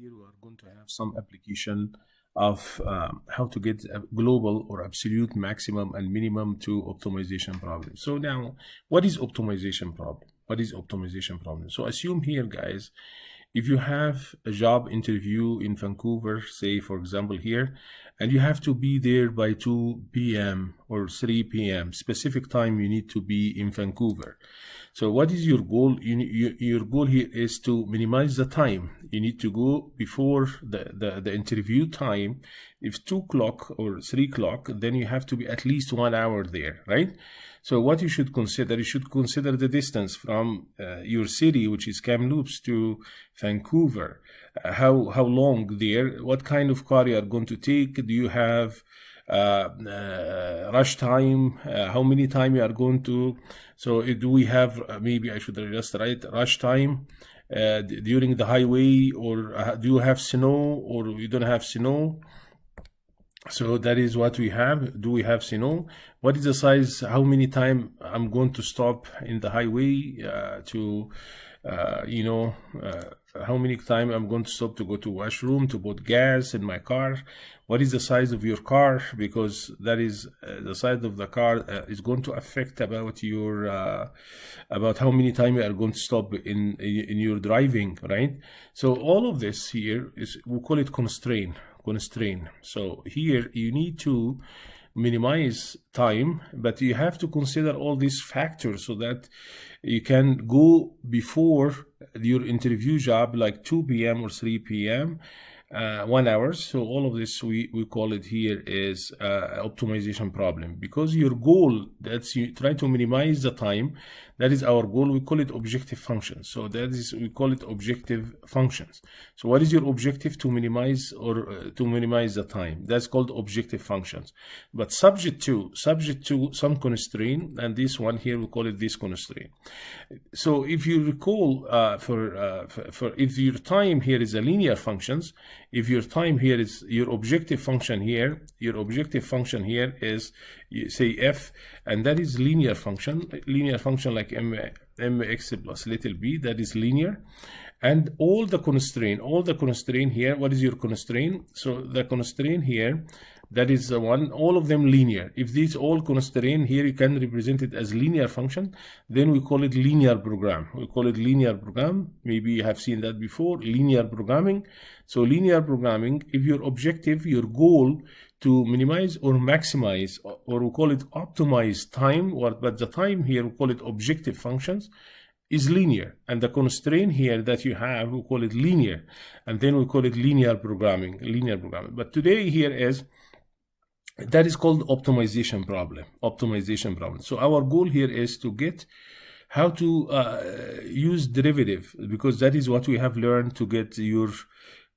here we are going to have some application of how to get a global or absolute maximum and minimum to optimization problem. So now, what is optimization problem? What is optimization problem? So assume here, guys, if you have a job interview in Vancouver, say for example here, and you have to be there by 2 p.m. or 3 p.m. specific time you need to be in Vancouver. So what is your goal? Your goal here is to minimize the time. You need to go before the interview time. If 2 o'clock or 3 o'clock, then you have to be at least 1 hour there, right? So what you should consider the distance from your city, which is Kamloops, to Vancouver. How long there? What kind of car you are going to take? Do you have rush time? How many time you are going to? So do we have, maybe I should just write rush time during the highway, or do you have snow, or you don't have snow? So that is what we have. Do we have snow? What is the size? How many time I'm going to stop in the highway how many time I'm going to stop to go to washroom, to put gas in my car? What is the size of your car? Because that is the size of the car is going to affect about your about how many time you are going to stop in your driving, right? So all of this here is, we call it constraint. So here you need to minimize time, but you have to consider all these factors so that you can go before your interview job like 2 p.m. or 3 p.m. 1 hour. So all of this we call it here is optimization problem, because your goal, that's you try to minimize the time. That is our goal. We call it objective functions. So that is, we call it objective functions. So what is your objective? To minimize the time. That's called objective functions. But subject to some constraint, and this one here we call it this constraint. So if you recall, if your time here is a linear functions, if your time here is your objective function here, is, you say f, and that is linear function like mx plus little b, that is linear. And all the constraint here, what is your constraint? So the constraint here, that is the one, all of them linear. If these all constraint here, you can represent it as linear function, then we call it linear program. Maybe you have seen that before, linear programming. So linear programming, if your objective, your goal to minimize or maximize, or we call it optimize time, but the time here we call it objective functions, is linear, and the constraint here that you have, we call it linear, and then we call it linear programming. But today here is, that is called optimization problem. So our goal here is to get how to use derivative, because that is what we have learned to get your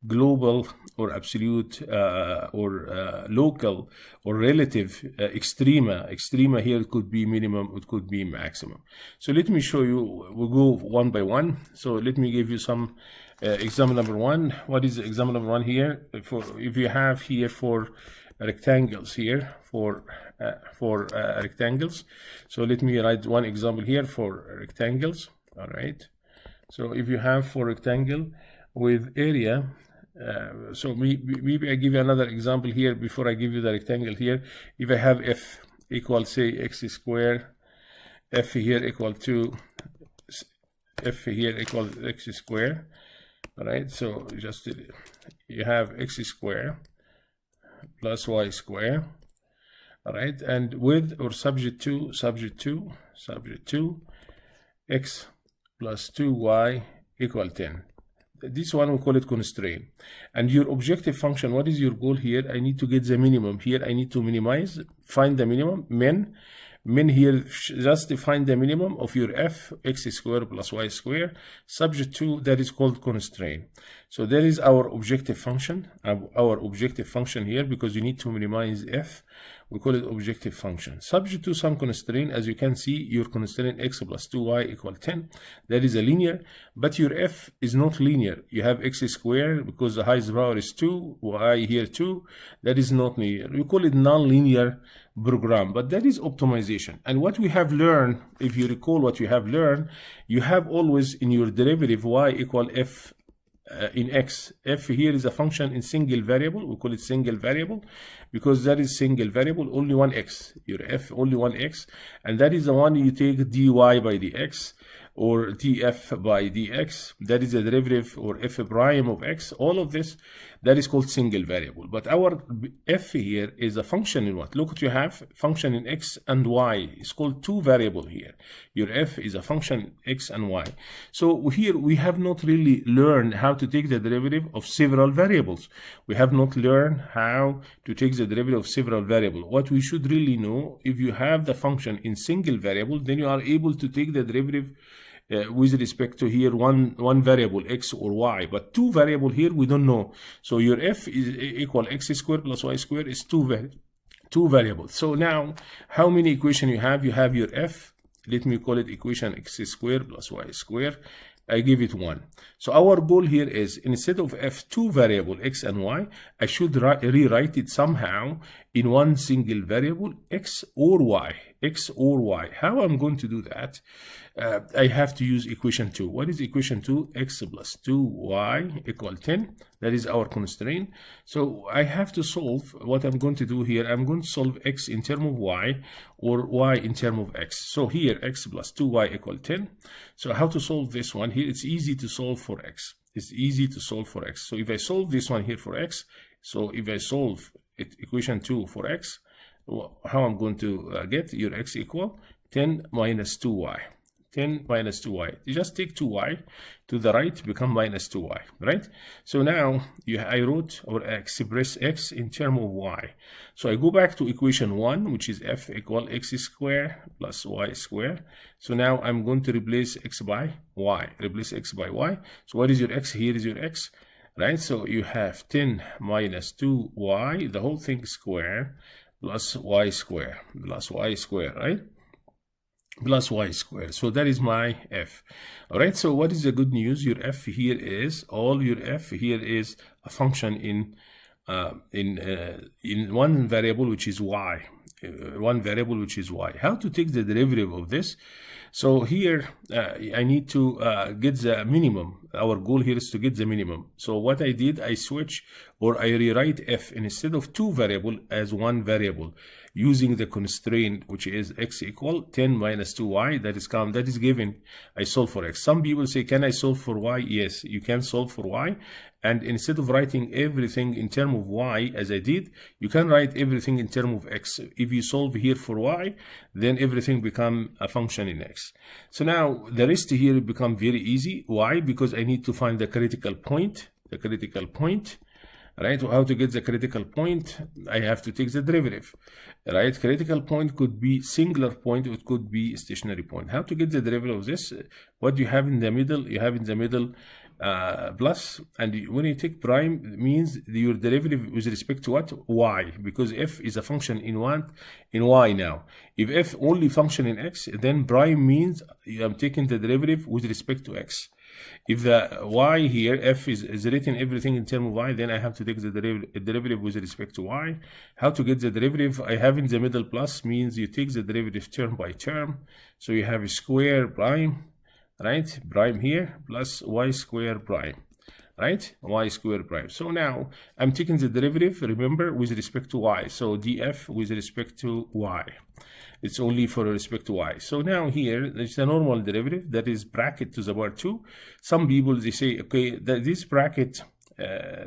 global or absolute or local or relative extrema here. It could be minimum, it could be maximum. So let me show you, we'll go one by one. So let me give you some example number one. What is example number one here? If you have here for rectangles here, for rectangles, so let me write one example here for rectangles. All right, so if you have for rectangle with area, so maybe I give you another example here before I give you the rectangle here. If I have f equal, say, x square, f here equal to f here equal x square. All right, so just you have x square plus y square. All right, and with or subject to x plus 2y equal 10. This one we call it constraint. And your objective function, what is your goal here? I need to get the minimum here. I need to minimize, find the minimum, min here, just define the minimum of your f, x square plus y square, subject to, that is called constraint. So that is our objective function, here, because you need to minimize f. We call it objective function. Subject to some constraint, as you can see, your constraint x plus 2y equal 10. That is a linear, but your f is not linear. You have x squared because the highest power is 2, y here 2. That is not linear. We call it non-linear program, but that is optimization. And what we have learned, if you recall what you have learned, you have always in your derivative y equal f in x. F here is a function in single variable. We call it single variable because that is single variable, only one x. Your f only one x, and that is the one you take dy by dx or df by dx. That is the derivative, or f prime of x. All of this, that is called single variable. But our f here is a function in what? Look what you have, function in x and y. It's called two variable here. Your f is a function x and y. So here we have not really learned how to take the derivative of several variables. We have not learned how to take the derivative of several variables. What we should really know, if you have the function in single variable, then you are able to take the derivative with respect to here one variable x or y, but two variable here we don't know. So your f is equal x squared plus y squared is two variables. So now how many equation you have? You have your f, let me call it equation x squared plus y squared. I give it 1. So our goal here is, instead of f two variable x and y, I should rewrite it somehow in one single variable x or y. X or y. How I'm going to do that? I have to use equation 2. What is equation 2? X plus 2y equal 10. That is our constraint. So I have to solve. What I'm going to do here, I'm going to solve x in terms of y or y in terms of x. So here x plus 2y equal 10. So how to solve this one? Here it's easy to solve for x. It's easy to solve for x. So if I solve this one here for x, so if I solve it, equation 2 for x, how I'm going to get your x equal 10 minus 2y. 10 minus 2y. You just take 2y to the right, become minus 2y, right? So now I wrote or express x in terms of y. So I go back to equation 1, which is f equal x squared plus y squared. So now I'm going to replace x by y. Replace x by y. So what is your x? Here is your x, right? So you have 10 minus 2y, the whole thing square, plus y square, right? Plus y squared. So that is my f. All right. So what is the good news? Your f here is a function in one variable, which is y. How to take the derivative of this? So here I need to get the minimum. Our goal here is to get the minimum. So what I did, I switch or I rewrite f instead of two variable as one variable using the constraint, which is x equal 10 minus 2y. That is given. I solve for x. Some people say, can I solve for y? Yes, you can solve for y. And instead of writing everything in terms of y as I did, you can write everything in terms of x. If you solve here for y, then everything become a function in x. So now the rest here become very easy. Why? Because I need to find the critical point. Right? How to get the critical point? I have to take the derivative. Right? Critical point could be singular point, it could be stationary point. How to get the derivative of this? What you have in the middle? You have in the middle plus, and when you take prime, it means your derivative with respect to what? Y, because f is a function in y now. If f only function in x, then prime means I'm taking the derivative with respect to x. If the y here, f is written everything in terms of y, then I have to take the derivative with respect to y. How to get the derivative? I have in the middle plus, means you take the derivative term by term. So you have a square prime, right? Prime here plus y square prime, right? Y square prime. So now I'm taking the derivative, remember, with respect to y. So df with respect to y. It's only for respect to y. So now here, there's a normal derivative that is bracket to the power 2. Some people, they say, okay, that this bracket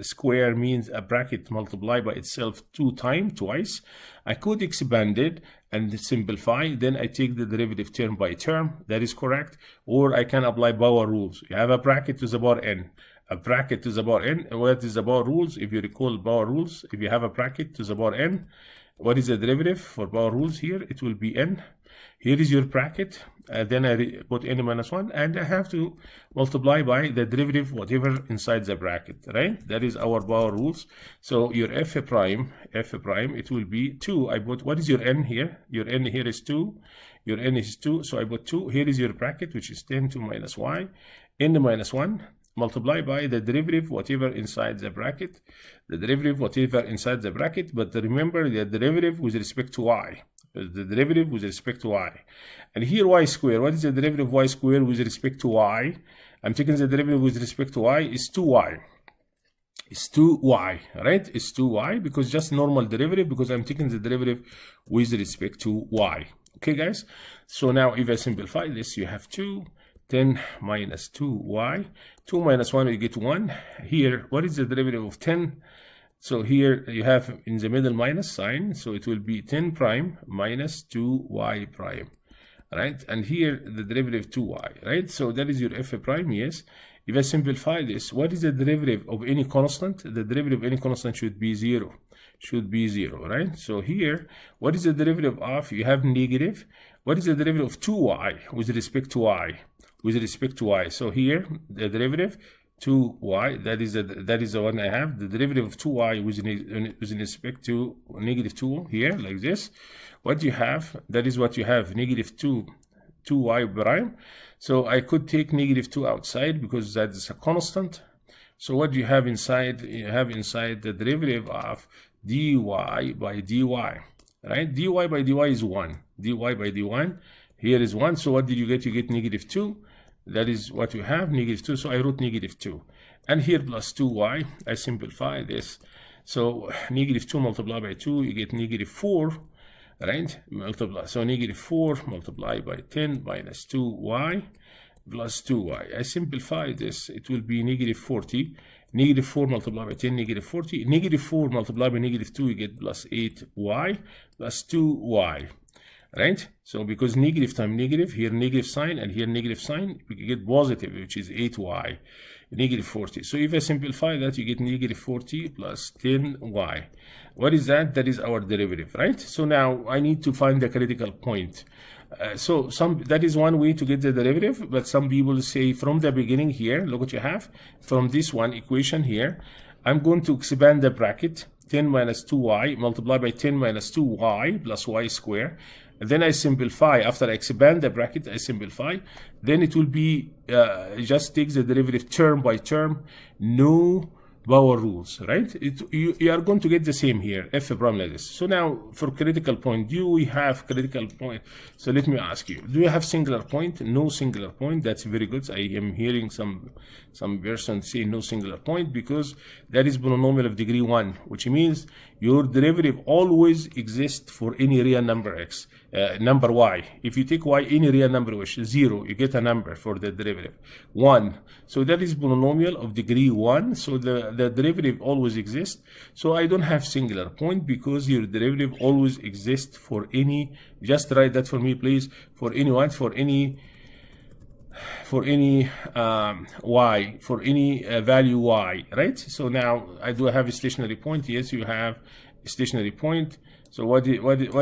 square means a bracket multiplied by itself twice. I could expand it and simplify, then I take the derivative term by term. That is correct. Or I can apply power rules. You have a bracket to the power n. A bracket to the power n. And what is the power rules? If you recall power rules, if you have a bracket to the power n, what is the derivative for power rules here? It will be n. Here is your bracket. Then I put n minus 1, and I have to multiply by the derivative, whatever inside the bracket, right? That is our power rules. So your f prime, it will be 2. I put, what is your n here? Your n here is 2. Your n is 2, so I put 2. Here is your bracket, which is 10 to minus y, n minus 1. Multiply by the derivative, whatever inside the bracket, but remember the derivative with respect to y, and here y square. What is the derivative of y square with respect to y? I'm taking the derivative with respect to y is 2y. It's 2y, right? It's 2y because just normal derivative, because I'm taking the derivative with respect to y. Okay, guys? So now if I simplify this, you have 10 minus 2y. 2 minus 1, you get 1. Here, what is the derivative of 10? So here you have in the middle minus sign, so it will be 10 prime minus 2y prime, right? And here the derivative 2y, right? So that is your f prime, yes. If I simplify this, what is the derivative of any constant? The derivative of any constant should be 0. Should be 0, right? So here, what is the derivative of? You have negative. What is the derivative of 2y with respect to y? With respect to y. So here, the derivative 2y, that is the one I have. The derivative of 2y with respect to negative 2 here, like this. What you have, that is what you have, negative 2y prime. So I could take negative 2 outside because that is a constant. So what do you have inside? You have inside the derivative of dy by dy, right? dy by dy is 1. dy by dy here is 1. So what did you get? You get negative 2. That is what you have, negative 2. So I wrote negative 2. And here plus 2y. I simplify this. So negative 2 multiplied by 2, you get negative 4. Right? Multiply. So negative 4 multiplied by 10 minus 2y plus 2y. I simplify this. It will be negative 40. Negative 4 multiplied by 10, negative 40. Negative 4 multiplied by negative 2, you get plus 8y plus 2y. Right? So because negative times negative, here negative sign and here negative sign, we get positive, which is 8y, negative 40. So if I simplify that, you get negative 40 plus 10y. What is that? That is our derivative, right? So now I need to find the critical point. That is one way to get the derivative, but some people say from the beginning here, look what you have, from this one equation here, I'm going to expand the bracket, 10 minus 2y multiplied by 10 minus 2y plus y squared. And then I simplify. After I expand the bracket, I simplify. Then it will be, just take the derivative term by term, no power rules, right? You are going to get the same here, f prime like this. So now for critical point, do we have critical point? So let me ask you, do you have singular point? No singular point. That's very good. I am hearing some person say no singular point because that is polynomial of degree 1, which means your derivative always exists for any real number x, number y. If you take y, any real number which is 0, you get a number for the derivative 1. So that is polynomial of degree 1. So the derivative always exists. So I don't have singular point because your derivative always exists for any, just write that for me please, for any what, for any y, for any value y, right? So now I do have a stationary point. Yes, you have a stationary point. So what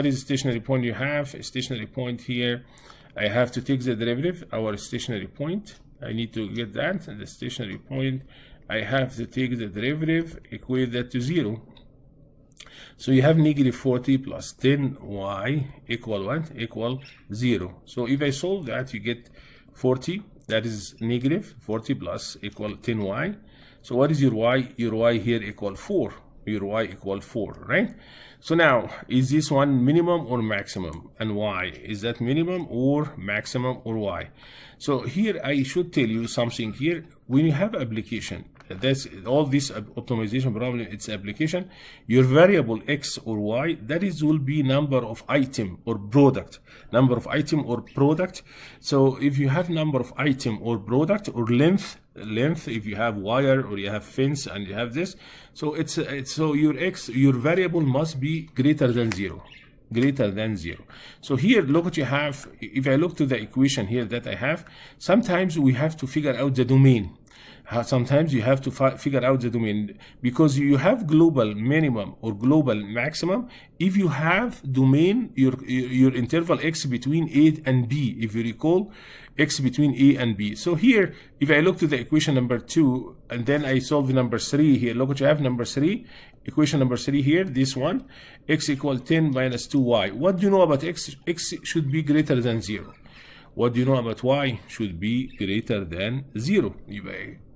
is stationary point you have? A stationary point here, I have to take the derivative, our stationary point. I need to get that, and the stationary point, I have to take the derivative, equate that to 0. So you have negative 40 plus 10y equal what? Equal 0. So if I solve that, you get 40, that is negative 40 plus equal 10y. So what is your y? Your y here equal 4. Your y equal 4, right? So now, is this one minimum or maximum? And why? Is that minimum or maximum or why? So here I should tell you something here. When you have application, that's all this optimization problem, it's application, your variable x or y, that is will be number of item or product. Number of item or product. So if you have number of item or product or length, if you have wire or you have fence and you have this, so so your variable must be greater than 0. Greater than 0. So here, look what you have. If I look to the equation here that I have, sometimes we have to figure out the domain. Sometimes you have to figure out the domain because you have global minimum or global maximum. If you have domain, your interval x between A and B, if you recall, x between A and B. So here, if I look to the equation number 2, and then I solve number 3 here, look what you have, number 3, equation number 3 here, this one, x equal 10 minus 2y. What do you know about x? X should be greater than 0. What do you know about y? Should be greater than 0.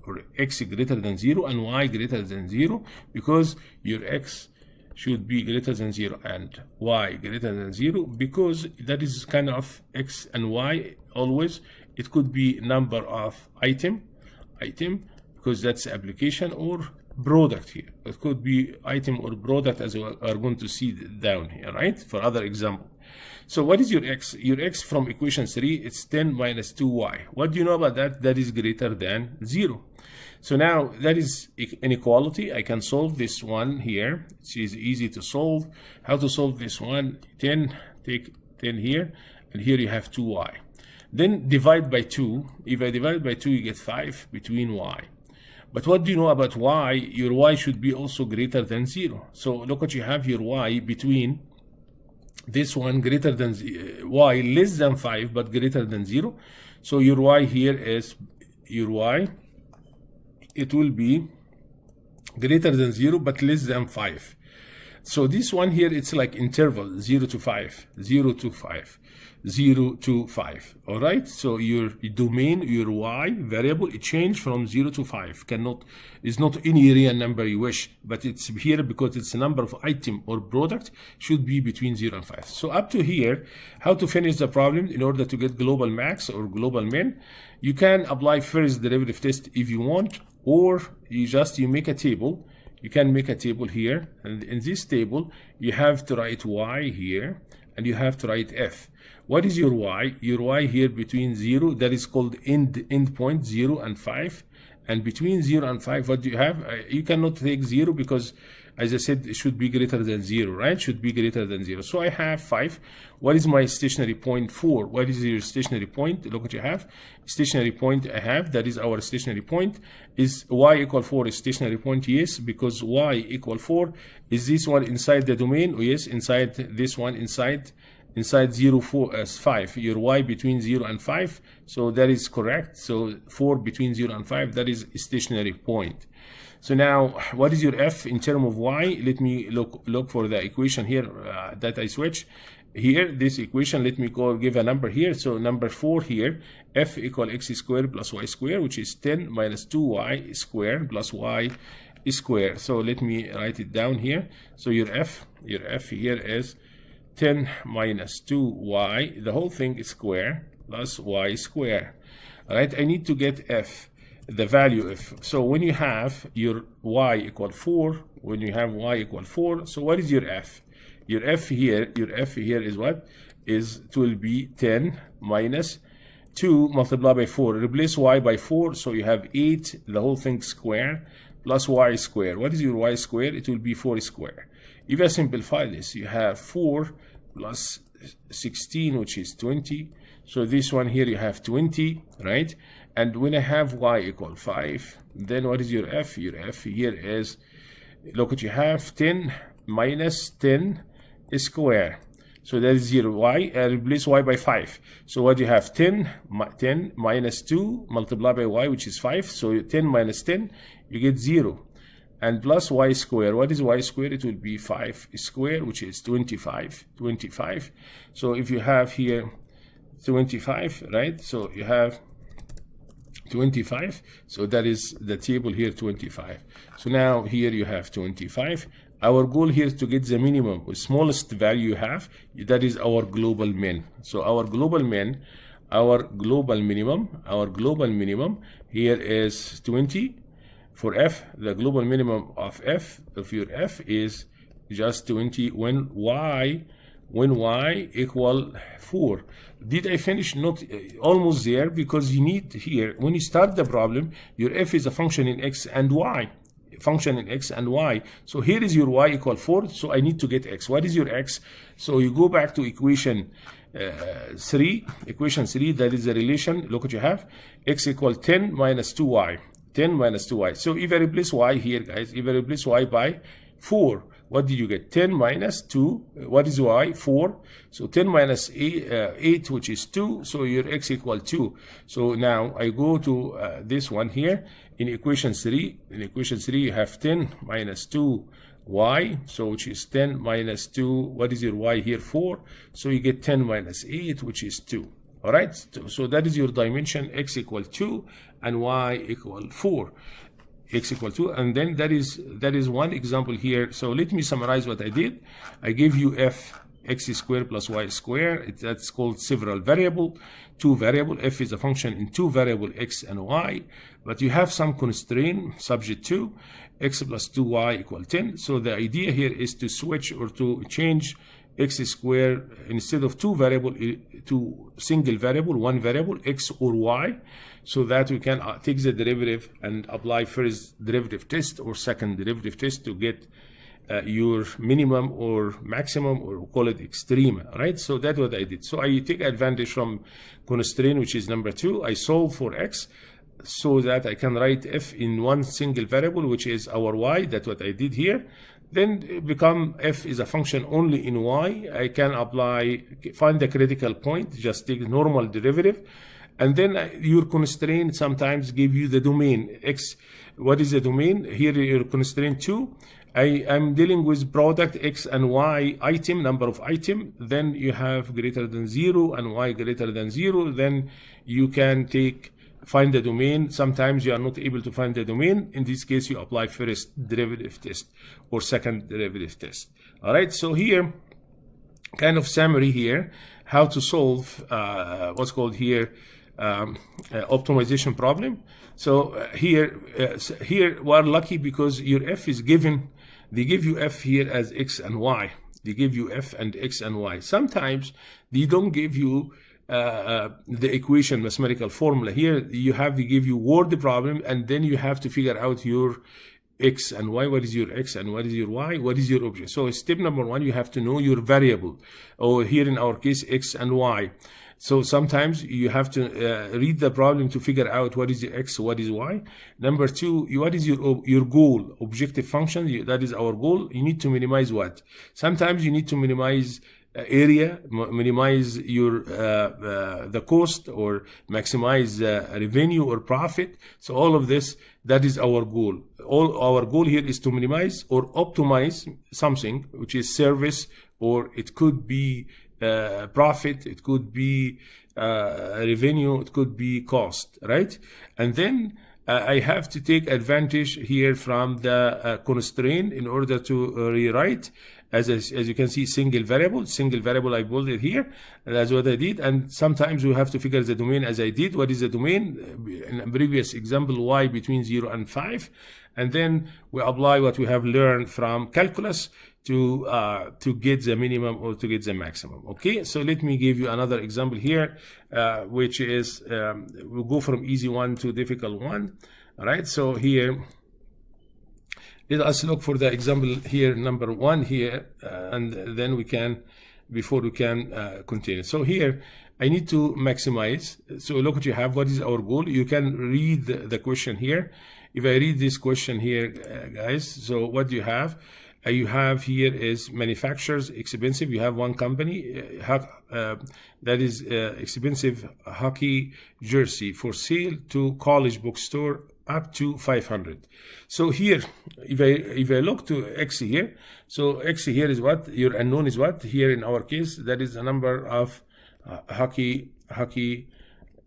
Or x greater than 0 and y greater than 0, because your x should be greater than 0 and y greater than 0, because that is kind of x and y always. It could be number of item item, because that's application, or product here. It could be item or product, as we are going to see down here, right? For other example. So what is your x? Your x from equation 3, it's 10 minus 2y. What do you know about that? That is greater than 0. So now that is inequality. I can solve this one here. It is easy to solve. How to solve this one? 10, take 10 here, and here you have 2y. Then divide by 2. If I divide by 2, you get 5 between y. But what do you know about y? Your y should be also greater than 0. So look what you have here, y between this one greater than y less than 5 but greater than 0. So your y here is, your y, it will be greater than 0 but less than 5. So this one here, it's like interval 0 to 5, 0 to 5, 0 to 5. All right, so your domain, your y variable, it changed from 0 to 5. Is not any real number you wish, but it's here because it's a number of item or product, should be between 0 and 5. So up to here, how to finish the problem in order to get global max or global min? You can apply first derivative test if you want, or you make a table. You can make a table here, and in this table you have to write y here, and you have to write f. What is your y? Your y here between 0, that is called end point, 0 and 5. And between 0 and 5, what do you have? You cannot take 0 because, as I said, it should be greater than 0, right? Should be greater than 0. So I have 5. What is my stationary point? 4. What is your stationary point? Look what you have. Stationary point I have, that is our stationary point. Is y equal 4 a stationary point? Yes, because y equal 4. Is this one inside the domain? Oh, yes, inside this one, inside 0, 4 as 5. Your y between 0 and 5. So that is correct. So 4 between 0 and 5, that is a stationary point. So now, what is your f in terms of y? Let me look for the equation here that I switch. Here, this equation, let me give a number here. So number 4 here, f equal x squared plus y squared, which is 10 minus 2y squared plus y squared. So let me write it down here. So your f here is 10 minus 2y, the whole thing is square, plus y squared. All right, I need to get f, the value f. So when you have your y equal 4, so what is your f? Your f here is what? It will be 10 minus 2 multiplied by 4. Replace y by 4, so you have 8, the whole thing square, plus y squared. What is your y squared? It will be 4 squared. If I simplify this, you have 4 plus 16, which is 20. So this one here, you have 20, right? And when I have y equal 5, then what is your f? Your f here is, look what you have, 10 minus 10 square. So that is 0. Y, replace y by 5. So what you have, 10 minus 2 multiplied by y, which is 5. So 10 minus 10, you get 0. And plus y squared. What is y squared? It will be 5 squared, which is 25. So if you have here 25, right? So you have 25. So that is the table here, 25. So now here you have 25. Our goal here is to get the minimum, the smallest value you have. That is our global min. So our global min, our global minimum here is 20. For f, the global minimum of your f is just 20 when y equal 4. Did I finish? Not almost there, because you need here, when you start the problem, your f is a function in x and y. So here is your y equal 4, so I need to get x. What is your x? So you go back to equation 3, that is the relation. Look what you have, x equal 10 minus 2y. 10 minus 2y. So if I replace y here, guys, if I replace y by 4, what did you get? 10 minus 2, what is y? 4. So 10 minus 8, which is 2, so your x equal 2. So now I go to this one here, in equation 3. In equation 3, you have 10 minus 2y, so which is 10 minus 2, what is your y here? 4. So you get 10 minus 8, which is 2. All right, so that is your dimension, x equal 2 and y equal 4. X equal 2, and then that is one example here. So let me summarize what I did. I gave you f x squared plus y squared. That's called several variable, two variable. F is a function in two variable, x and y, but you have some constraint subject to x plus 2y equal 10. So the idea here is to switch or to change x squared instead of two variable to single variable, one variable, x or y, so that we can take the derivative and apply first derivative test or second derivative test to get your minimum or maximum, or call it extreme, right? So that's what I did. So I take advantage from constraint, which is number 2. I solve for x so that I can write f in one single variable, which is our y. That's what I did here. Then it become f is a function only in y. I can apply, find the critical point, just take normal derivative. And then your constraint sometimes give you the domain x. What is the domain? Here your constraint 2. I'm dealing with product x and y item, number of item. Then you have greater than 0 and y greater than 0. Then you can find the domain. Sometimes you are not able to find the domain. In this case, you apply first derivative test or second derivative test. All right. So here, kind of summary here, how to solve what's called here optimization problem. So here we are lucky because your f is given. They give you f here as x and y. They give you f and x and y. Sometimes they don't give you the equation mathematical formula. Here they give you word problem, and then you have to figure out your x and y. What is your x and what is your y? What is your object? So step number 1, you have to know your variable, or here in our case x and y. So sometimes you have to read the problem to figure out what is the x, what is y. Number 2, what is your goal, objective function? That is our goal. You need to minimize what? Sometimes you need to minimize area, minimize your the cost, or maximize revenue or profit. So all of this, that is our goal. All our goal here is to minimize or optimize something, which is service, or it could be profit, it could be revenue, it could be cost, right? And then I have to take advantage here from the constraint in order to rewrite, as you can see, single variable. I built it here. That's what I did. And sometimes we have to figure the domain as I did. What is the domain? In a previous example, y between 0 and 5. And then we apply what we have learned from calculus to get the minimum or to get the maximum. Okay, so let me give you another example here, which is we'll go from easy one to difficult one. All right, so here let us look for the example here, number 1 here, and then we can, before we can continue. So here I need to maximize. So look what you have. What is our goal? You can read the question here. If I read this question here, guys, so what do you have? You have here is manufacturers expensive. You have one company that is expensive hockey jersey for sale to college bookstore up to 500. So here, if I look to x here, so x here is what? Your unknown is what? Here in our case, that is the number of hockey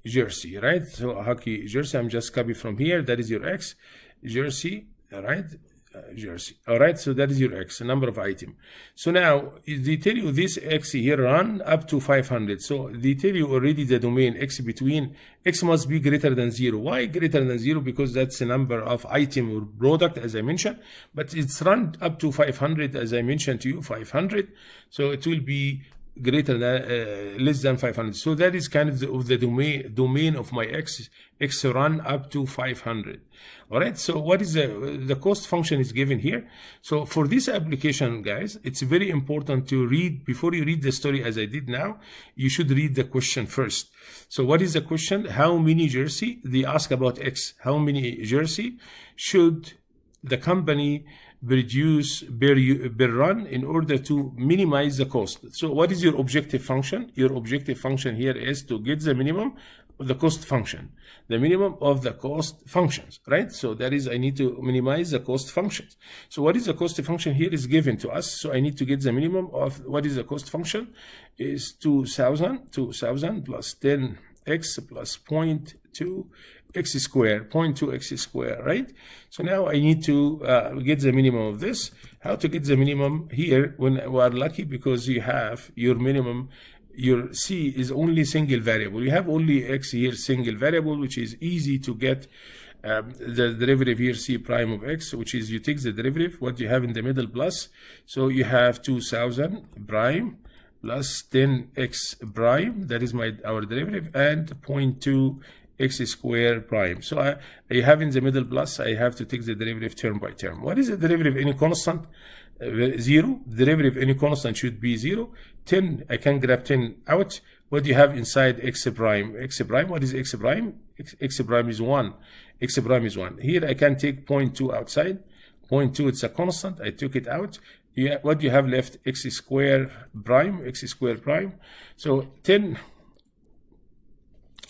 jersey, right? So hockey jersey, I'm just copy from here. That is your x jersey, all right? Jersey. All right, so that is your x, number of item. So now they tell you this x here run up to 500. So they tell you already the domain x between x must be greater than 0. Why greater than 0? Because that's the number of item or product, as I mentioned. But it's run up to 500, as I mentioned to you, 500. So it will be greater than less than 500. So that is kind of the domain of my x run up to 500. All right, so what is the cost function is given here. So for this application, guys, it's very important to read, before you read the story as I did now, you should read the question first. So what is the question? How many jersey? They ask about x. How many jersey should the company produce per run in order to minimize the cost? So what is your objective function? Your objective function here is to get the minimum of the cost function, the minimum of the cost functions, right? So that is, I need to minimize the cost functions. So what is the cost function here is given to us. So I need to get the minimum of what is the cost function is 2000 plus 10x plus 0.2 x square, 0.2 x square, right? So now I need to get the minimum of this. How to get the minimum here? When we are lucky because you have your minimum, your c is only single variable. You have only x here single variable, which is easy to get the derivative here, c prime of x, which is you take the derivative, what you have in the middle plus. So you have 2000 prime plus 10x prime, that is our derivative, and 0.2 x square prime. So I have in the middle plus, I have to take the derivative term by term. What is the derivative? Any constant? 0. Derivative any constant should be 0. 10, I can grab 10 out. What do you have inside x prime? X prime, what is x prime? X prime is 1. X prime is 1. Here I can take 0.2 outside. 0.2, it's a constant. I took it out. What do you have left? X square prime. X square prime. So 10.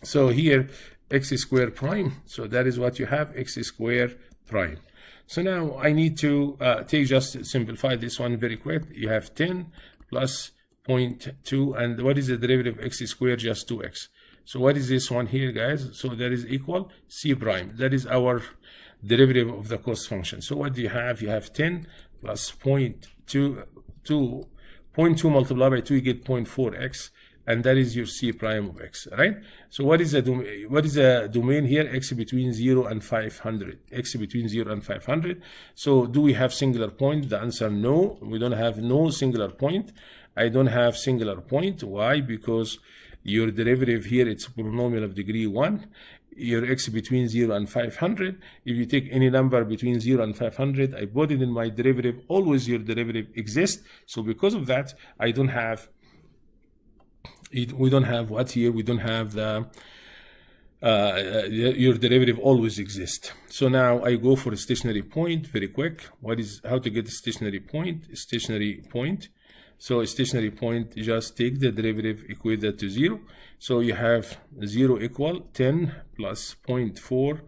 So here x square prime. So that is what you have, x square prime. So now I need to just simplify this one very quick. You have 10 plus 0.2, and what is the derivative of x squared? Just 2x. So what is this one here, guys? So that is equal c prime. That is our derivative of the cost function. So what do you have? You have 10 plus 0.2 multiplied by 2, you get 0.4x, and that is your c prime of x, right? So what is the domain here? X between 0 and 500. X between 0 and 500. So do we have singular point? The answer no. We don't have no singular point. I don't have singular point. Why? Because your derivative here, it's a polynomial of degree 1. Your x between 0 and 500. If you take any number between 0 and 500, I put it in my derivative. Always your derivative exists. So because of that, I don't have we don't have what here? We don't have the your derivative always exists. So now I go for a stationary point very quick. How to get a stationary point? Stationary point. So a stationary point, just take the derivative, equate that to 0. So you have 0 equal 10 plus 0.4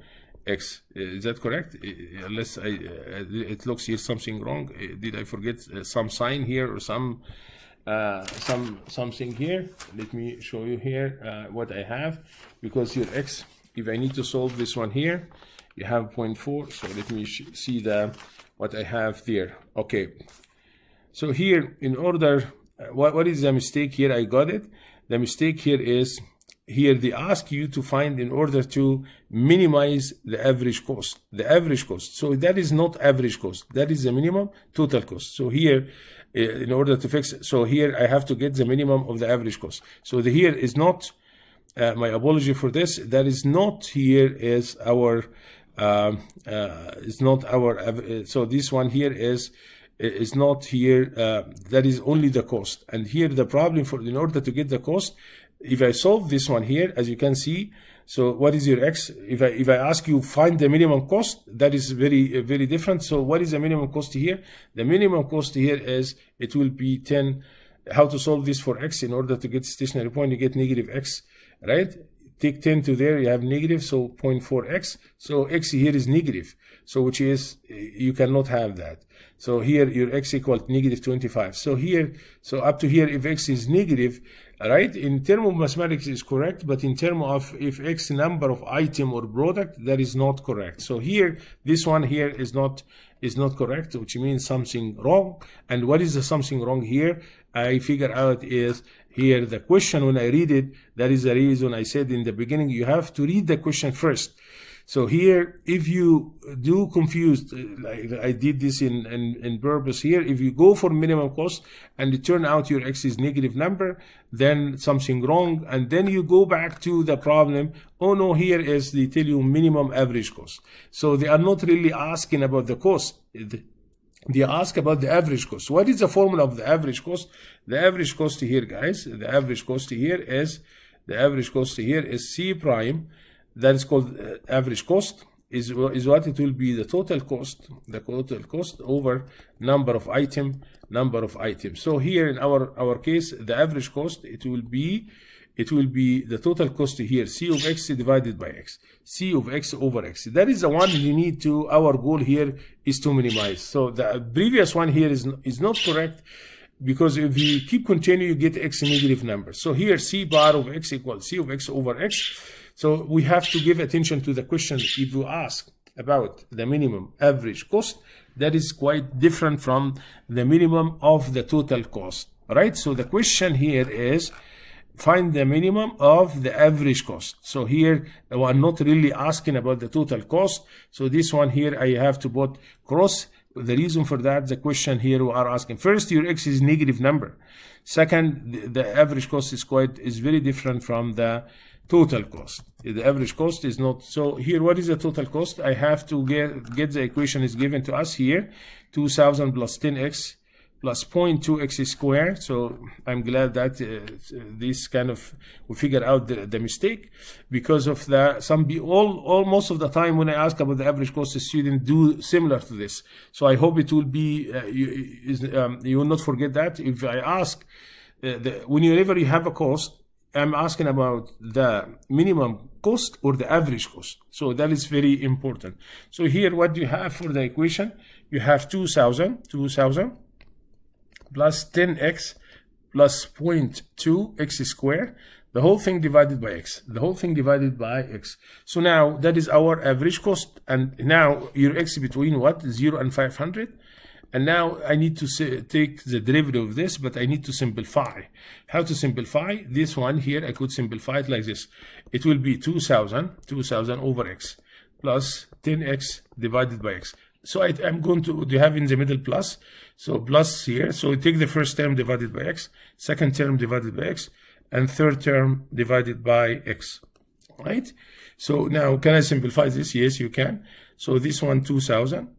x. Is that correct? Unless it looks here something wrong. Did I forget some sign here or something here? Let me show you here what I have, because your x, if I need to solve this one here, you have 0.4. So let me see what I have there. Okay. So here, in order, what is the mistake here? I got it. The mistake here is, here they ask you to find in order to minimize the average cost. The average cost. So that is not average cost. That is the minimum total cost. So here, in order to fix it, so here I have to get the minimum of the average cost. So here is not, my apology for this, that is not here is our, it's not our, so this one here is not here, that is only the cost. And here the problem in order to get the cost, if I solve this one here, as you can see, so what is your x? If I ask you find the minimum cost, that is very different. So what is the minimum cost here? The minimum cost here is, it will be 10. How to solve this for x? In order to get stationary point, you get negative x, right? Take 10 to there, you have negative, so 0.4x. So x here is negative, so which is, you cannot have that. So here your x equals negative 25. So here, so up to here, if x is negative, right, in terms of mathematics is correct, but in terms of if x number of item or product, that is not correct. So here, this one here is not correct, which means something wrong. And what is the something wrong here? I figure out is here the question, when I read it, that is the reason I said in the beginning, you have to read the question first. So here, if you do confused, like I did this in purpose here, if you go for minimum cost and it turn out your x is negative number, then something wrong, and then you go back to the problem. Oh no, here is they tell you minimum average cost. So they are not really asking about the cost. They ask about the average cost. What is the formula of the average cost? The average cost here, guys, the average cost here is C prime. That is called average cost, is what it will be, the total cost over number of items. So here in our case, the average cost, it will be the total cost here, C of x divided by x, C of x over x. That is the one you need to, our goal here is to minimize. So the previous one here is not correct, because if you keep continuing, you get x negative number. So here C bar of x equals C of x over x. So we have to give attention to the question. If you ask about the minimum average cost, that is quite different from the minimum of the total cost, right? So the question here is find the minimum of the average cost. So here I'm not really asking about the total cost. So this one here I have to put cross. The reason for that, the question here we are asking, first, your x is negative number. Second, the average cost is very different from the total cost. The average cost is not. So here, what is the total cost? I have to get the equation is given to us here, 2000 plus 10x plus 0.2x squared. So I'm glad that this kind of, we figure out the mistake, because of most of the time when I ask about the average cost, the students do similar to this. So I hope it will be, you will not forget that. If I ask, whenever you have a cost, I'm asking about the minimum cost or the average cost. So that is very important. So here, what do you have for the equation? You have 2000 plus 10x plus 0.2x squared, the whole thing divided by x, So now that is our average cost. And now your x between what? 0 and 500. And now I need to take the derivative of this, but I need to simplify. How to simplify? This one here, I could simplify it like this. It will be 2000 over x plus 10x divided by x. So I'm going to have in the middle plus. So plus here. So take the first term divided by x, second term divided by x, and third term divided by x. Right? So now, can I simplify this? Yes, you can. So this one, 2000.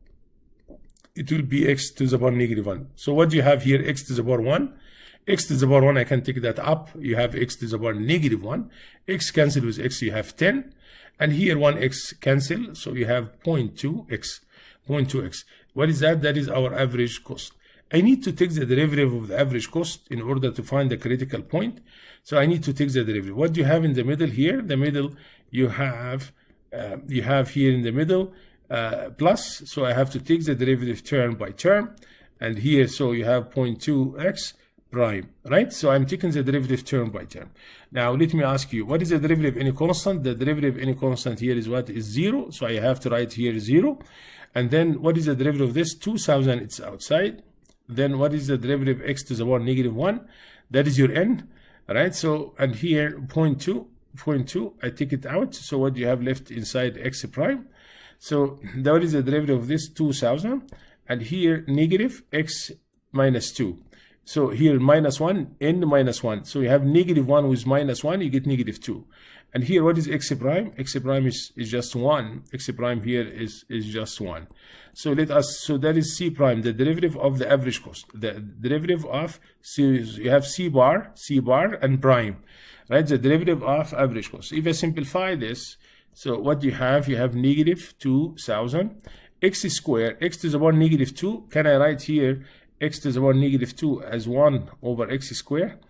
It will be x to the power negative 1. So what do you have here? X to the power 1. X to the power 1, I can take that up. You have x to the power negative 1. X cancel with x, you have 10. And here 1x cancel, so you have 0.2x. What is that? That is our average cost. I need to take the derivative of the average cost in order to find the critical point. So I need to take the derivative. What do you have in the middle here? The middle, you have here in the middle, plus, so I have to take the derivative term by term, and here, so you have 0.2x prime, right? So I'm taking the derivative term by term. Now, let me ask you, what is the derivative of any constant? The derivative of any constant here is what? Is 0, so I have to write here 0. And then, what is the derivative of this? 2000, it's outside. Then, what is the derivative of x to the power negative 1? That is your n, right? So, and here, 0.2, I take it out. So, what do you have left inside x prime? So that is the derivative of this 2000, and here negative x minus 2. So here minus 1, n minus 1. So you have negative 1 with minus 1, you get negative 2. And here, what is x prime? X prime is just 1. X prime here is just 1. So so that is c prime, the derivative of the average cost. The derivative of, you have c bar, and prime, right? The derivative of average cost. If I simplify this, so what you have negative 2000 x squared, x to the power negative 2. Can I write here x to the power negative 2 as 1 over x squared?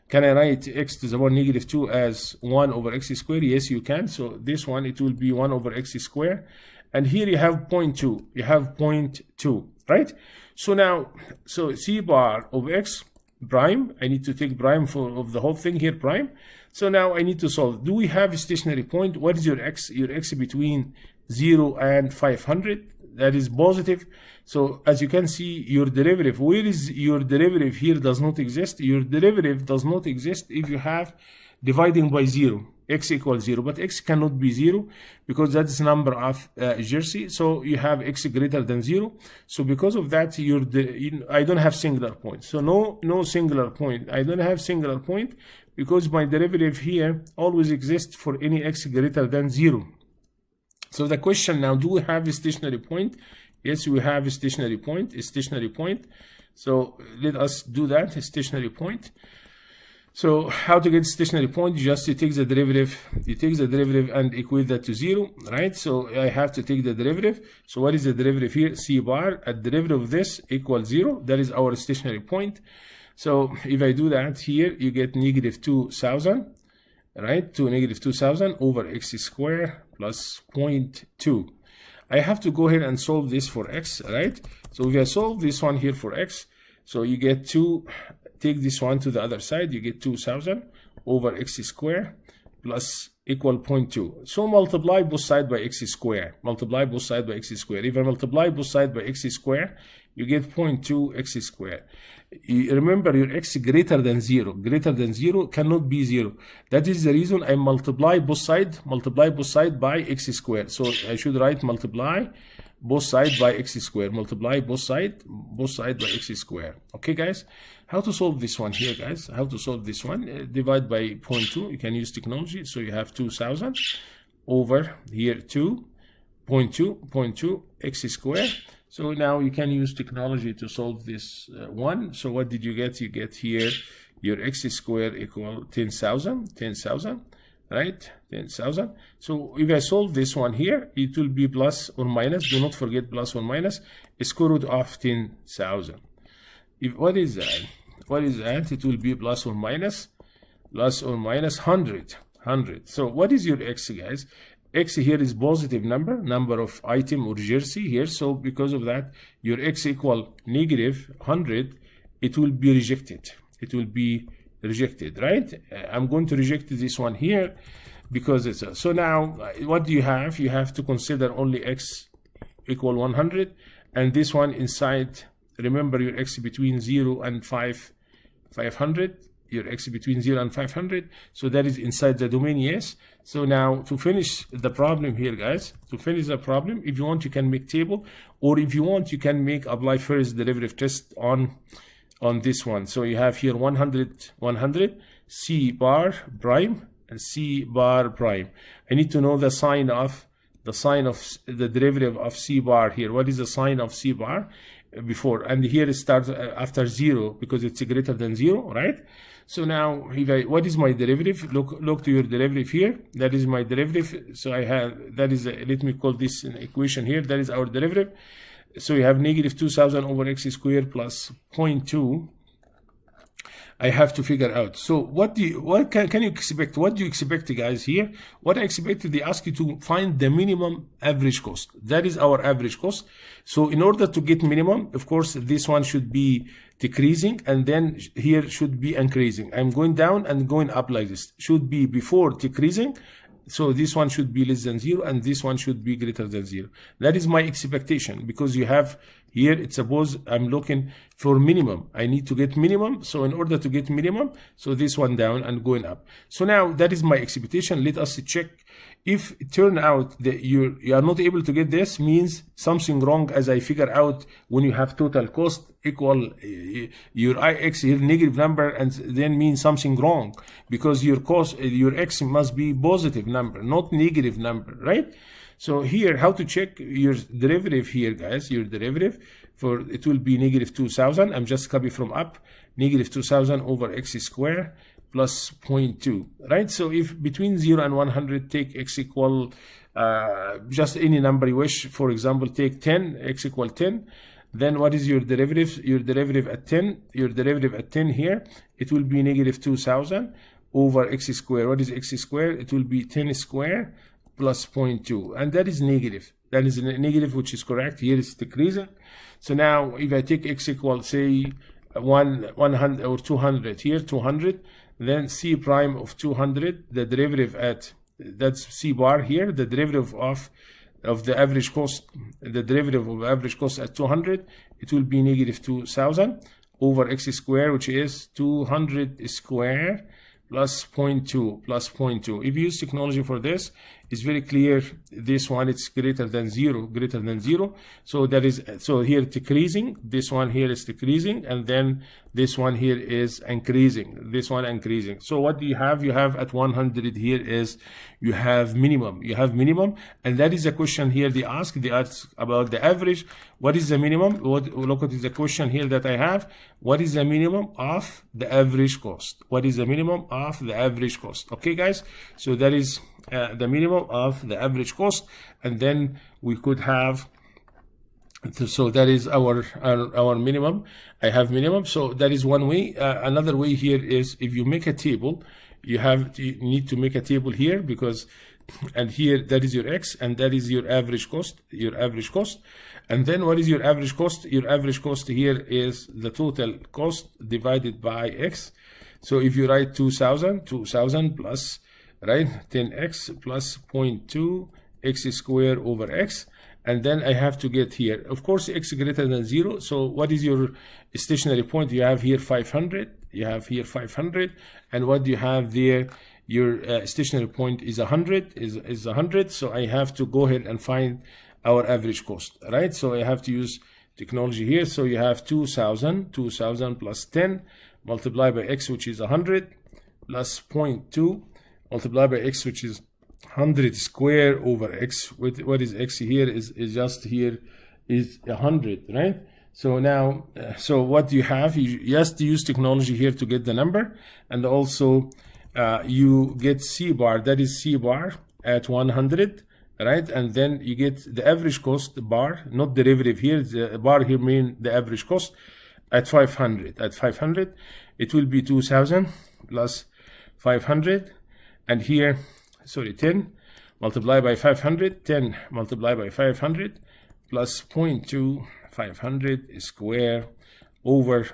Can I write x to the power negative 2 as 1 over x squared? Yes, you can. So this one, it will be 1 over x squared. And here you have 0.2. You have 0.2, right? So now, so c bar of x prime, I need to take prime of the whole thing here, prime. So now I need to solve. Do we have a stationary point? What is your x? Your x between 0 and 500. That is positive. So as you can see, your derivative, where is your derivative here? Does not exist. Your derivative does not exist if you have dividing by 0. X equals 0, but x cannot be 0 because that is number of Jersey. So you have x greater than 0. So because of that, I don't have singular point. So no singular point. I don't have singular point because my derivative here always exists for any x greater than 0. So the question now, do we have a stationary point? Yes, we have a stationary point. So let us do that, a stationary point. So how to get stationary point? You take the derivative. You take the derivative and equate that to 0, right? So I have to take the derivative. So what is the derivative here? C bar, a derivative of this equals 0. That is our stationary point. So if I do that here, you get negative 2000, right? To negative 2000 over x squared plus 0.2. I have to go ahead and solve this for x, right? So if I solve this one here for x, so you get take this one to the other side, you get 2000 over x squared plus equal 0.2. So multiply both sides by x square. Multiply both sides by x square. If I multiply both sides by x square, you get 0.2 x square. You remember your x greater than 0. Greater than 0 cannot be 0. That is the reason I multiply both sides by x square. So I should write multiply both sides by x square. Multiply both sides by x square. Okay, guys? How to solve this one here, guys? How to solve this one? Divide by 0.2. You can use technology. So you have 2000 over here 2.2 x square. So now you can use technology to solve this one. So what did you get? You get here your x square equal 10,000, right? 10,000. So if I solve this one here, it will be plus or minus. Do not forget plus or minus. Square root of 10,000. What is that? What is that? It will be plus or minus 100. So what is your x, guys? X here is positive number of item or jersey here. So because of that, your x equal negative 100, it will be rejected. It will be rejected, right? I'm going to reject this one here because it's so now what do you have? You have to consider only x equal 100, and this one inside. Remember your x between 0 and 500. Your x between 0 and 500. So that is inside the domain, yes. So now to finish the problem here, guys, to finish the problem, if you want, you can make table, or if you want, you can make apply first derivative test on this one. So you have here 100 c bar prime and c bar prime. I need to know the sign of the derivative of c bar here. What is the sign of c bar before? And here it starts after 0 because it's greater than 0, right? So now what is my derivative? Look to your derivative here. That is my derivative. So I have, that is let me call this an equation here. That is our derivative. So you have negative 2000 over x squared plus 0.2. I have to figure out. So what can you expect? What do you expect, guys, here? What I expected, they ask you to find the minimum average cost. That is our average cost. So in order to get minimum, of course, this one should be decreasing, and then here should be increasing. I'm going down and going up like this. Should be before decreasing. So this one should be less than 0, and this one should be greater than 0. That is my expectation, because you have here, it's suppose I'm looking for minimum. I need to get minimum. So in order to get minimum, so this one down and going up. So now that is my expectation. Let us check. If it turn out that you are not able to get this, means something wrong, as I figure out when you have total cost equal your ix here negative number, and then means something wrong, because your cost, your x must be positive number, not negative number, right? So here, how to check your derivative here, guys? Your derivative for it will be negative 2000. I'm just copy from up, negative 2000 over x square plus 0.2, right? So if between 0 and 100, take x equal just any number you wish. For example, take 10, x equal 10. Then what is your derivative? Your derivative at 10, your derivative at 10 here, it will be negative 2000 over x square. What is x square? It will be 10 square plus 0.2, and that is negative. That is a negative, which is correct. Here is decreasing. So now if I take x equal, say 100 or 200 here, 200, then c prime of 200, the derivative at, that's c bar here, the derivative of the average cost, the derivative of average cost at 200, it will be negative 2000 over x square, which is 200 square plus 0.2. If you use technology for this, it's very clear. This one, it's greater than 0. So that is, so here decreasing, this one here is decreasing, and then this one here is increasing, this one increasing. So what do you have? You have at 100 here is, you have minimum, and that is a question here they ask about the average. What is the minimum? Look at the question here that I have. What is the minimum of the average cost? What is the minimum of the average cost? Okay, guys, so that is the minimum of the average cost, and then we could have, so that is our minimum. I have minimum, so that is one way. Another way here is, if you make a table, you need to make a table here, because, and here that is your x, and that is your average cost, and then what is your average cost? Your average cost here is the total cost divided by x. So if you write 2000 plus right? 10x plus 0.2 x squared over x. And then I have to get here, of course, x greater than 0. So what is your stationary point? You have here 500. You have here 500. And what do you have there? Your stationary point is 100. Is 100. So I have to go ahead and find our average cost, right? So I have to use technology here. So you have 2000 plus 10 multiplied by x, which is 100, plus 0.2 multiplied by x, which is 100 square over x. What is x here is just here is 100, right? So now, so what you have, you just use technology here to get the number, and also you get c bar, that is c bar at 100, right? And then you get the average cost bar, not derivative here. The bar here mean the average cost at 500. At 500, it will be 2000 plus 500, and here, sorry, 10 multiplied by 500, 10 multiplied by 500 plus 0.2 500 square over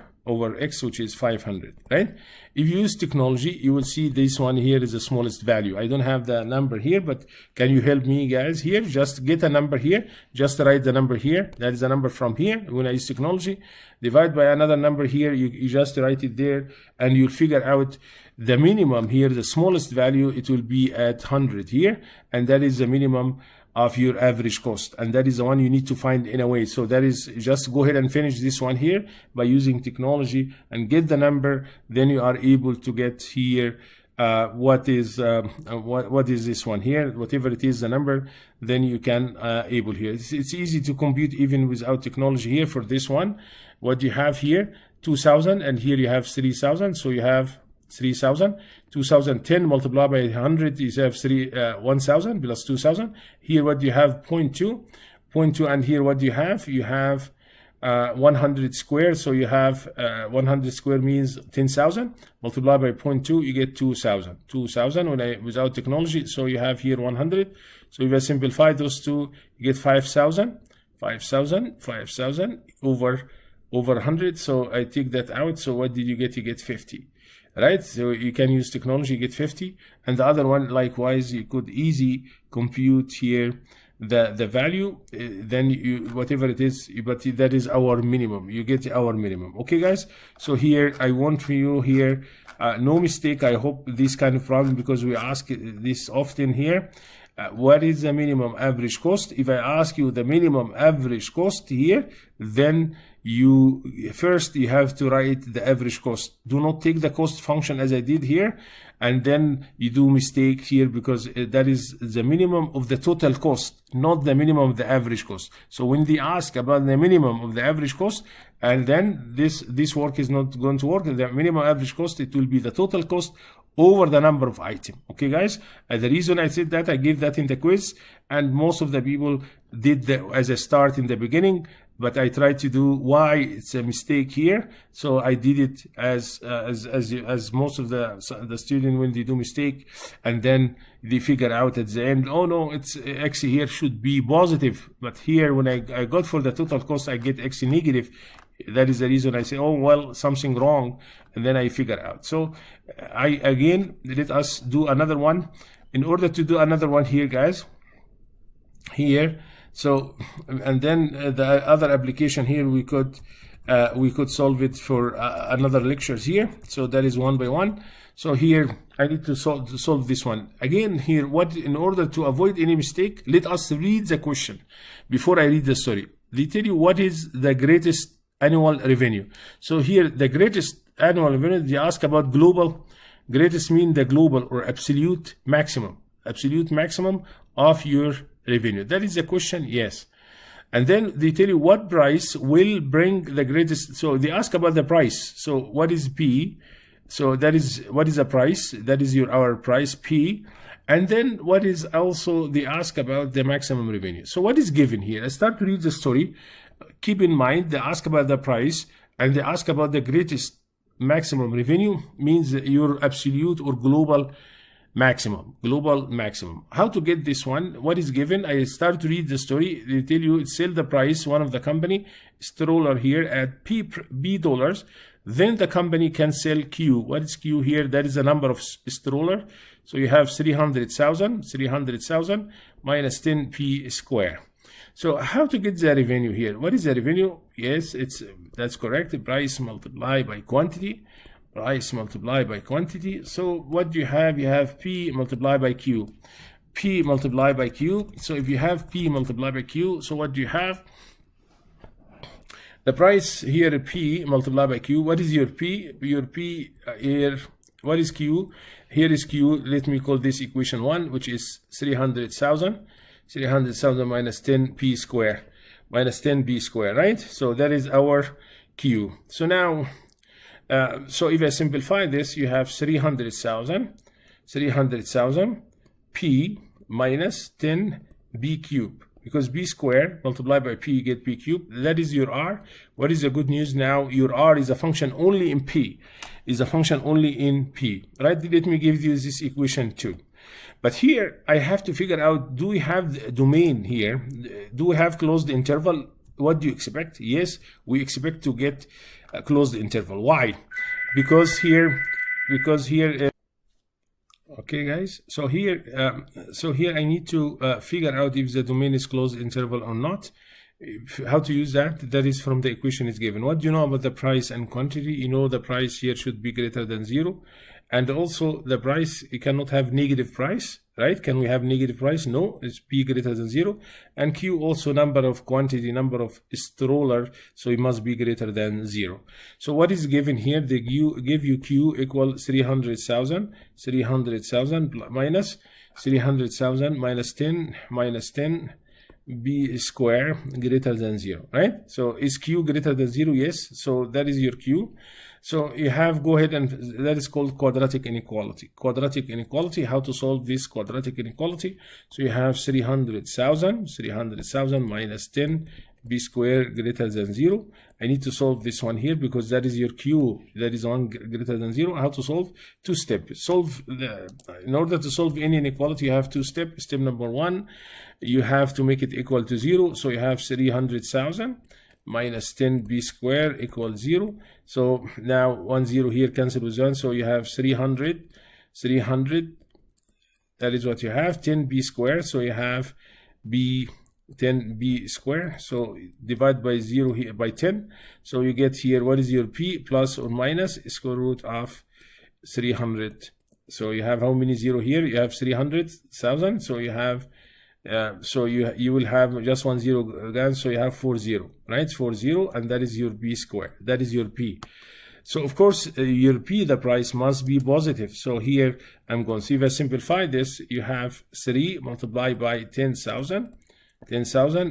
x, which is 500, right? If you use technology, you will see this one here is the smallest value. I don't have the number here, but can you help me, guys? Here, just get a number here. Just write the number here. That is the number from here. When I use technology, divide by another number here. You just write it there, and you'll figure out the minimum here, the smallest value. It will be at 100 here, and that is the minimum of your average cost, and that is the one you need to find in a way. So that is, just go ahead and finish this one here by using technology and get the number. Then you are able to get here what is this one here, whatever it is the number, then you can able here. It's easy to compute even without technology here. For this one, what you have here, 2000, and here you have 3000. So you have 3000. 2010 multiplied by 100 is have 1000 plus 2000. Here what you have, 0.2, and here what you have, 100 square. So you have 100 square means 10,000 multiplied by 0.2, you get 2000 when without technology. So you have here 100. So if I simplify those two, you get 5,000 over 100. So I take that out. So what did you get? You get 50. Right, so you can use technology, you get 50, and the other one likewise, you could easy compute here the value, then you whatever it is, but that is our minimum. You get our minimum. Okay, guys. So here I want for you here, no mistake. I hope this kind of problem, because we ask this often here. What is the minimum average cost? If I ask you the minimum average cost here, then you have to write the average cost. Do not take the cost function as I did here, and then you do mistake here, because that is the minimum of the total cost, not the minimum of the average cost. So when they ask about the minimum of the average cost, and then this work is not going to work. The minimum average cost, it will be the total cost over the number of items. Okay, guys. The reason I said that, I gave that in the quiz, and most of the people did as a start in the beginning, but I tried to do why it's a mistake here. So I did it as most of the student, when they do mistake, and then they figure out at the end, oh no, it's x here should be positive, but here when I got for the total cost, I get x negative. That is the reason I say, oh well, something wrong, and then I figure out. So again, let us do another one. In order to do another one here, guys, here. So, and then the other application here, we could solve it for another lectures here. So that is one by one. So here I need to solve this one again. Here, in order to avoid any mistake, let us read the question before I read the story. They tell you what is the greatest annual revenue. So here, the greatest annual revenue, they ask about global. Greatest mean the global or absolute maximum of your revenue. That is the question, yes. And then they tell you what price will bring the greatest. So they ask about the price. So what is P? So that is, what is the price? That is our price P. And then what is also, they ask about the maximum revenue. So what is given here? I start to read the story. Keep in mind, they ask about the price, and they ask about the greatest maximum revenue, means your absolute or global maximum. How to get this one? What is given? I start to read the story. They tell you sell the price, one of the company stroller here at B dollars. Then the company can sell Q. What is Q here? That is the number of stroller. So you have 300,000 minus 10p square. So how to get the revenue here? What is the revenue? Yes, that's correct. Price multiplied by quantity. Price multiplied by quantity. So what do you have? You have P multiplied by Q. P multiplied by Q. So if you have P multiplied by Q, so what do you have? The price here, P multiplied by Q. What is your P? Your P here, what is Q? Here is Q. Let me call this equation 1, which is 300,000. 300,000 minus 10p square. Minus 10b square, right? So that is our Q. So now, so if I simplify this, you have 300,000 P minus 10b cube. Because b squared multiplied by p, you get p cubed. That is your r. What is the good news now? Your r is a function only in p. Is a function only in p. Right? Let me give you this equation 2. But here I have to figure out, do we have the domain here? Do we have closed interval? What do you expect? Yes, we expect to get a closed interval. Why? Because here, okay guys, so here I need to figure out if the domain is closed interval or not. How to use that? That is from the equation is given. What do you know about the price and quantity? You know the price here should be greater than 0. And also the price, you cannot have negative price, right? Can we have negative price? No, it's P greater than 0. And Q also number of quantity, number of stroller, so it must be greater than 0. So what is given here? They give you Q equal 300,000 minus 300,000 minus 10 b square greater than 0, right? So is Q greater than 0? Yes. So that is your Q. So you have, go ahead, and that is called quadratic inequality. Quadratic inequality, how to solve this quadratic inequality? So you have 300,000 minus 10 b square greater than 0. I need to solve this one here because that is your Q, that is 1 greater than 0. How to solve? 2 steps. In order to solve any inequality, you have 2 steps. Step number 1, you have to make it equal to 0. So you have 300,000 minus 10b square equals 0. So now 1 0 here cancel with 1. So you have 300. That is what you have. 10b square. So you have 10b square. So divide by 0 here by 10. So you get here, what is your P? Plus or minus square root of 300. So you have how many 0 here? You have 300,000. So you have so you will have just 1 0 again, so you have 4 0, right? 4 0, and that is your b square. That is your P. So of course your P, the price must be positive. So here I'm going to see, if I simplify this, you have 3 multiplied by 10,000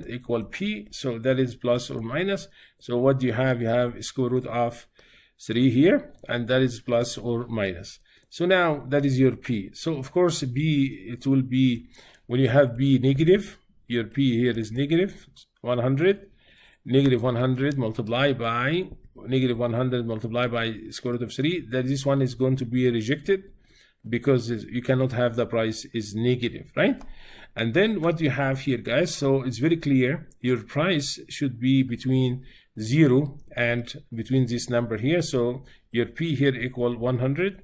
equal P. So that is plus or minus. So what do you have? You have square root of 3 here, and that is plus or minus. So now that is your P. So of course B, it will be, when you have B negative, your P here is negative 100. Negative 100 multiplied by negative 100 multiplied by square root of 3. That this one is going to be rejected because you cannot have the price is negative, right? And then what you have here, guys, so it's very clear. Your price should be between 0 and between this number here. So your P here equal 100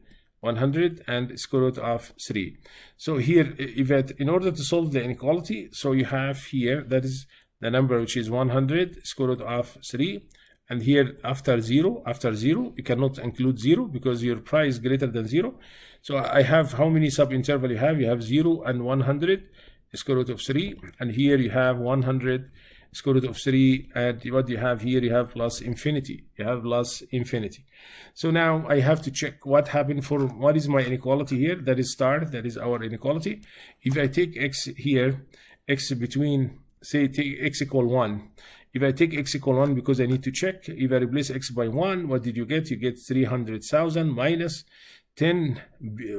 and square root of 3. So here, in order to solve the inequality, so you have here, that is the number which is 100 square root of 3, and here after 0, you cannot include 0 because your price greater than 0. So I have, how many sub-interval you have? You have 0 and 100 square root of 3, and here you have 100 square root of 3, and what you have here, you have plus infinity. So now I have to check what happened for, what is my inequality here? That is star, that is our inequality. If I take x here, x between, say, take x equal 1. If I take x equal 1, because I need to check, if I replace x by 1, what did you get? You get 300,000 minus 10,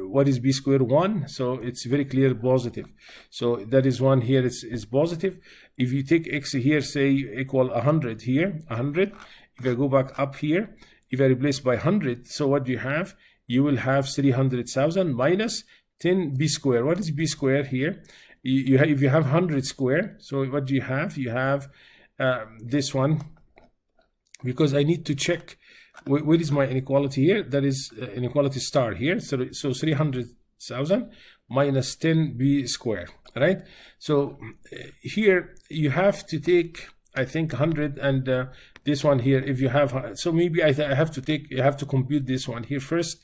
what is b squared? 1. So it's very clear positive. So that is 1 here is positive. If you take x here, say equal 100 here, 100. If I go back up here, if I replace by 100, so what do you have? You will have 300,000 minus 10 b squared. What is b squared here? If you have 100 square, so what do you have? You have this one, because I need to check where is my inequality here. That is inequality star here. So 300 100,000 minus 10b square, right? So here you have to take, I think, 100, and this one here, if you have, so maybe I have to take, you have to compute this one here first.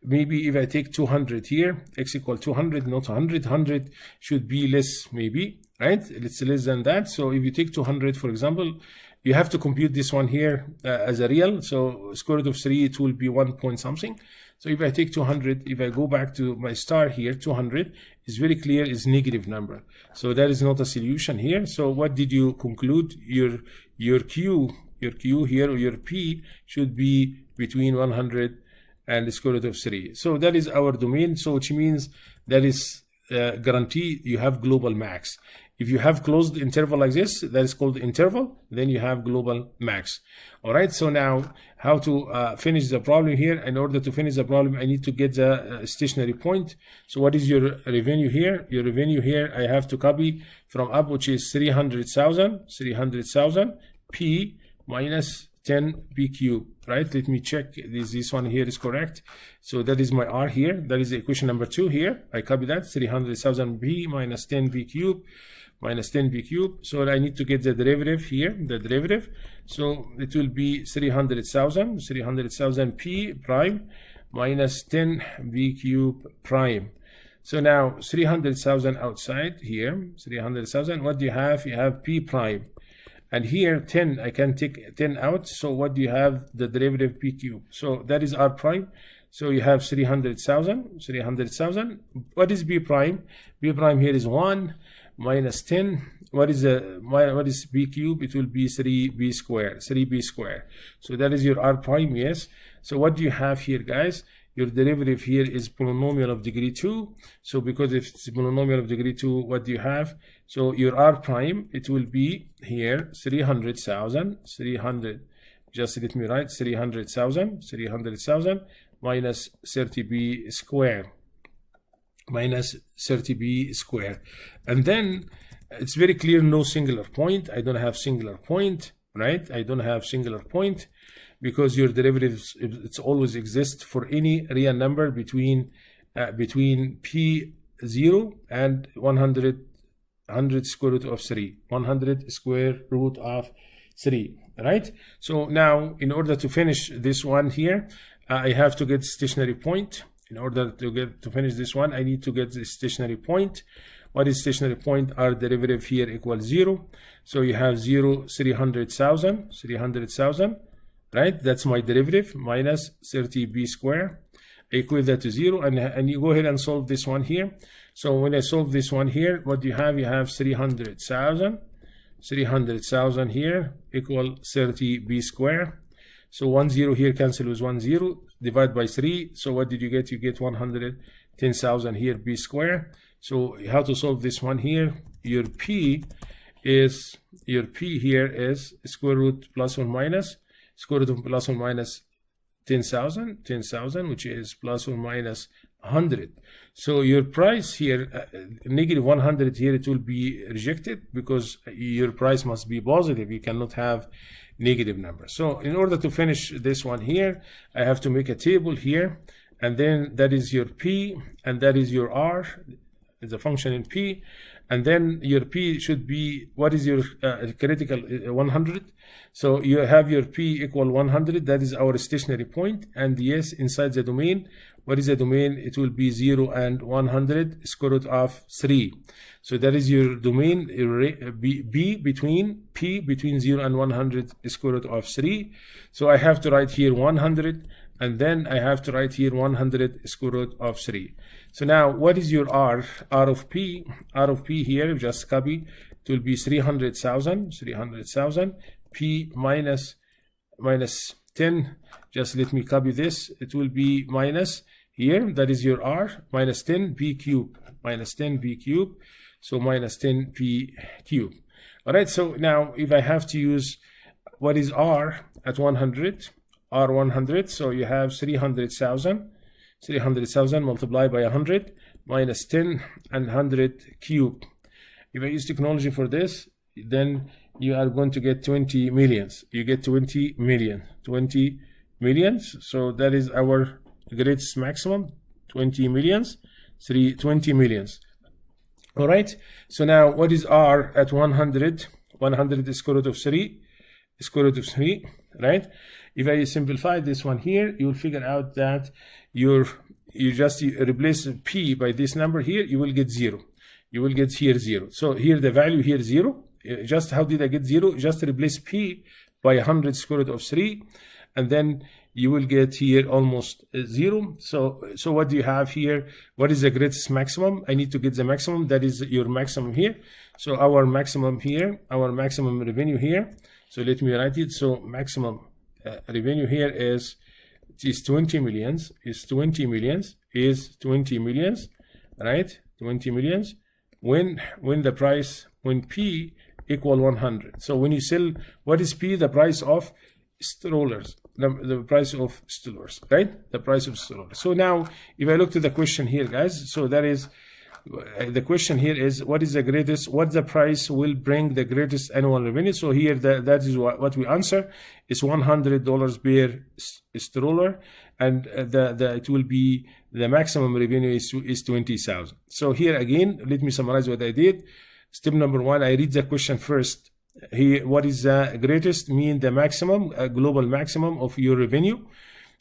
Maybe if I take 200 here, x equal 200, not 100, 100 should be less, maybe, right? It's less than that. So if you take 200, for example, you have to compute this one here as a real. So square root of 3, it will be 1 point something. So if I take 200, if I go back to my star here, 200 is very clear is negative number. So that is not a solution here. So what did you conclude? Your Q here, or your P should be between 100 and the square root of 3. So that is our domain. So which means that is guarantee you have global max. If you have closed interval like this, that is called interval, then you have global max. All right, so now how to finish the problem here? In order to finish the problem, I need to get the stationary point. So what is your revenue here? Your revenue here, I have to copy from up, which is 300,000 P minus 10 B cube, right? Let me check this one here is correct. So that is my R here. That is the equation number 2 here. I copy that, 300,000 B minus 10 B cube minus 10 B cube. So I need to get the derivative here, the derivative. So it will be 300,000 P prime minus 10 B cube prime. So now 300,000 outside here, 300,000, what do you have? You have P prime. And here 10, I can take 10 out. So what do you have? The derivative P cube. So that is R prime. So you have 300,000. What is B prime? B prime here is 1 minus 10. What is B cube? It will be 3B square. So that is your R prime, yes. So what do you have here, guys? Your derivative here is polynomial of degree 2. So because if it's polynomial of degree 2, what do you have? So your R prime, it will be here 300,000, just let me write 300,000 minus 30b square, and then it's very clear, no singular point. I don't have singular point, right? I don't have singular point because your derivatives, it's always exist for any real number between P0 and 100 square root of 3, 100 square root of 3, right? So now in order to finish this one here, I have to get stationary point. In order to finish this one, I need to get the stationary point. What is stationary point? Our derivative here equals 0. So you have 0, 300,000, right? That's my derivative, minus 30b square. I equate that to 0, and you go ahead and solve this one here. So when I solve this one here, what do you have? You have 300,000 here equal 30b square. So 1 0 here cancel with 1 0, divide by 3. So what did you get? You get 110,000 here b square. So how to solve this one here? Your P here is square root plus or minus, square root of plus or minus 10,000, which is plus or minus 100. So your price here, negative 100 here, it will be rejected because your price must be positive. You cannot have negative number. So in order to finish this one here, I have to make a table here, and then that is your P and that is your R. It's a function in P, and then your P should be, what is your critical 100? So you have your P equal 100. That is our stationary point. And yes, inside the domain, what is the domain? It will be 0 and 100 square root of 3. So that is your domain, B between 0 and 100 square root of 3. So I have to write here 100, and then I have to write here 100 square root of 3. So now what is your R? R of P here, just copy. It will be 300,000 P minus 10. Just let me copy this. It will be minus here, that is your R, minus 10 B cube, so minus 10 P cube. All right, so now if I have to use what is R at 100, R 100, so you have 300,000 multiplied by 100 minus 10 and 100 cube. If I use technology for this, then you are going to get 20 millions. You get 20 millions. So that is our greatest maximum, 20 millions. 20 millions. All right, so now what is R at 100? 100 is square root of 3, square root of 3, right? If I simplify this one here, you will figure out that you just replace P by this number here, you will get 0. You will get here 0. So here the value here 0. Just how did I get 0? Just replace P by 100 square root of 3, and then you will get here almost 0. So what do you have here? What is the greatest maximum? I need to get the maximum. That is your maximum here. So our maximum here, our maximum revenue here. So let me write it. So maximum revenue here is 20 millions. Is 20 millions. Is 20 millions. Right? 20 millions. When the price, when P equal 100. So when you sell, what is P? The price of strollers. The price of strollers, right? The price of strollers. So now, if I look to the question here, guys, so that is, the question here is, what is the greatest, what the price will bring the greatest annual revenue? So here, that is what we answer, is $100 per stroller, and it will be, the maximum revenue is 20,000. So here again, let me summarize what I did. Step number 1, I read the question first. Here, what is the greatest? Mean the maximum, global maximum of your revenue.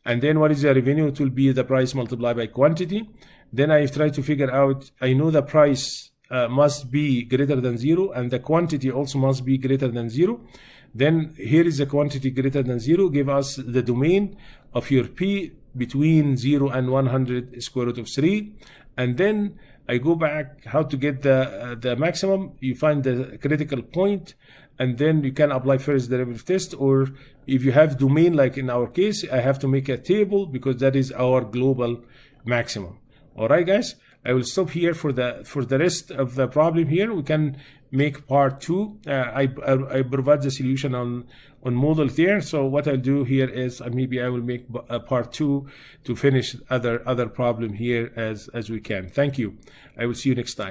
And then what is the revenue? It will be the price multiplied by quantity. Then I try to figure out, I know the price must be greater than 0, and the quantity also must be greater than 0. Then here is the quantity greater than 0. Give us the domain of your P between 0 and 100 square root of 3. And then I go back how to get the maximum. You find the critical point, and then you can apply first derivative test, or if you have domain, like in our case, I have to make a table because that is our global maximum. All right, guys, I will stop here for the rest of the problem here. We can make part 2. I provide the solution on model there. So what I'll do here is maybe I will make a part 2 to finish other problem here as we can. Thank you. I will see you next time.